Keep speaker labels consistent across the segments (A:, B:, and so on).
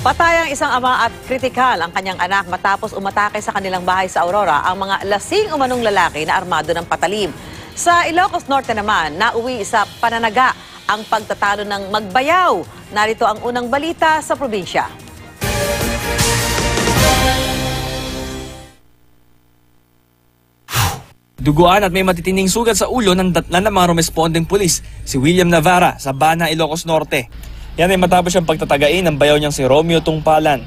A: Patay ang isang ama at kritikal ang kanyang anak matapos umatake sa kanilang bahay sa Aurora ang mga lasing umanong lalaki na armado ng patalim. Sa Ilocos Norte naman, nauwi sa pananaga ang pagtatalo ng magbayaw. Narito ang unang balita sa probinsya.
B: Duguan at may matitining sugat sa ulo ng datnan ng mga responding pulis, si William Navarra sa Bana, Ilocos Norte. Yan ay matapos siyang pagtatagain ng bayaw niyang si Romeo Tungpalan.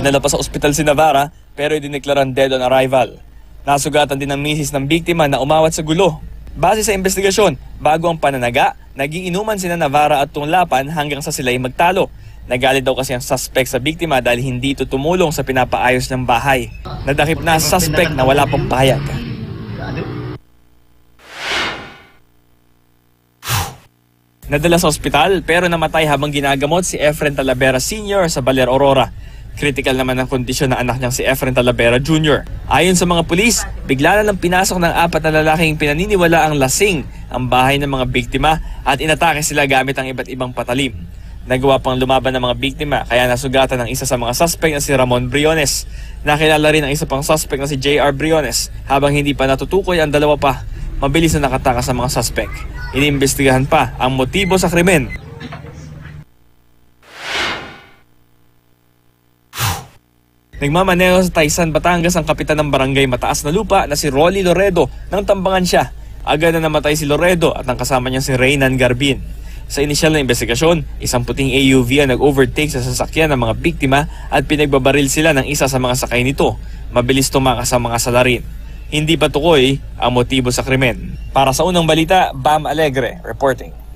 B: Dinala pa sa ospital si Navarra pero idineklarang dead on arrival. Nasugatan din ang misis ng biktima na umawat sa gulo. Base sa investigasyon, bago ang pananaga, naging inuman sina Navarra at Tunglapan hanggang sa sila'y magtalo. Nagalit daw kasi ang suspect sa biktima dahil hindi ito tumulong sa pinapaayos ng bahay. Nadakip na sa suspect na wala pang pahayag. Nadala sa ospital pero namatay habang ginagamot si Efren Talavera Sr. sa Baler, Aurora. Critical naman ang kondisyon ng anak niyang si Efren Talavera Jr. Ayon sa mga pulis, bigla na lang pinasok ng 4 na lalaking pinaniniwala ang lasing ang bahay ng mga biktima at inatake sila gamit ang iba't ibang patalim. Nagawa pang lumaban ng mga biktima kaya nasugatan ng isa sa mga suspect na si Ramon Briones. Nakilala rin ang isa pang suspect na si J.R. Briones. Habang hindi pa natutukoy ang dalawa pa, mabilis na nakatakas sa mga suspect. Iniimbestigahan pa ang motibo sa krimen. Nagmamaneho sa Taysan, Batangas ang kapitan ng barangay Mataas na Lupa na si Rolly Loredo nang tambangan siya. Agad na namatay si Loredo at ang kasama niya si Reynan Garbin. Sa inisyal na investigasyon, isang puting AUV ang nag-overtake sa sasakyan ng mga biktima at pinagbabaril sila ng isa sa mga sakay nito. Mabilis tumakas ang mga salarin. Hindi pa tukoy ang motibo sa krimen. Para sa unang balita, Bam Alegre reporting.